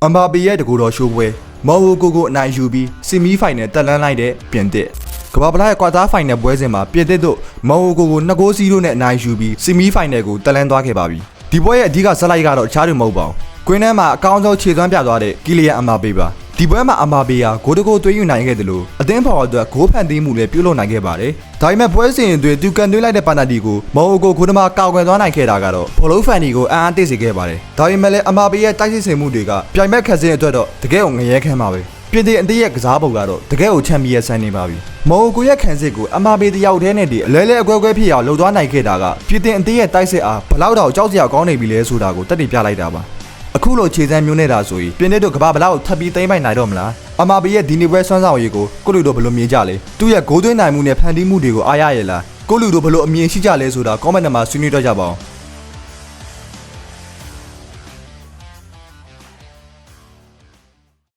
အမဘီရဲ့တကူတော်ရှိုးပွဲမော်ဟိုကိုအနိုင်ယူပြီးဆီမီဖိုင်နယ်တက်လန်းလိုက်တဲ့ပြင်သစ်ကမ္ဘာ့ဖလားရဲ့ကွာတားဖိုင်နယ်ပွဲစဉ်မှာပြင်သစ်တို့မော်ဟိုကို2-0နဲ့အနိုင်ယူပြီးဆီမီဖိုင်နယ်ကိုတက်လန်းသွားခဲ့ပါပြီဒီပွဲရဲ့အဓိကဇက်လိုက်ကတော့အခြားတွေမဟုတ်ပါဘူးကွင်းထဲမှာအကောင်းဆုံးခြေစွမ်းပြသွားတဲ့ကီလီယန်အမဘေပါဒီပွဲမှာအမဘေဟာဂိုးတကိုသွင်းယူနိုင်ခဲ့တယ်လို့အသင်းဖော်အတွက်ဂိုးဖန်တီးမှုလည်းပြုလုပ်နိုင်ခဲ့ပါတယ်ဒါပေမဲ့ပွဲစဉ်အတွင်းသူကန်သွင်းလိုက်တဲ့ပန်နယ်တီကိုမော်ဟိုကိုဂိုးသမားကောက်ကွယ်သွားနိုင်ခဲ့တာကတော့ဘောလုံးဖန်တီကိုအံ့အားသင့်စေခဲ့ပါတယ်ဒါပေမဲ့လည်းအမဘေရဲ့တိုက်စစ်ဆင်မှုတွေကပြိုင်ဘက်ခက်စင်းအတွက်တော့တကယ်ကိုငရဲခမ်းပါပဲပြင်သစ်အသင်းရဲ့ကစားပုံကတော့တကယ်ကိုချန်ပီယံဆန်နေပါပြီမော်ဟိုကိုရဲ့ခံစစ်ကိုအမဘေတယောက်တည်းနဲ့တည်းအလဲလဲအကွဲကွဲဖြစ်အောင်လှုပ်သွားနိုင်ခဲ့တာကပြင်သစ်အသင်းရဲ့တိုက်စစ်အားဘလောက်တော့ကြောက်စရာကောင်းနေပြီလဲဆိုတာကိုတက်တည်ပြလိုက်တာပါအခုလိုခြေစမ်းမျိုးနေတာဆိုရင်ပြင်သစ်တို့ကမ္ဘာဘလောက်ထပ်ပြီးသိမ်းပိုက်နိုင်တော့မလားအမဘီရဲ့ဒီနေ့ပွဲဆွမ်းဆောင်ရည်ကိုကိုလူတို့ဘယ်လိုမြင်ကြလဲသူ့ရဲ့ဂိုးသွင်းနိုင်မှုနဲ့ဖန်တီးမှုတွေကိုအားရရလားကိုလူတို့ဘယ်လိုအမြင်ရှိကြလဲဆိုတာ comment မှာဆွေးနွေးတော့ကြပါအောင်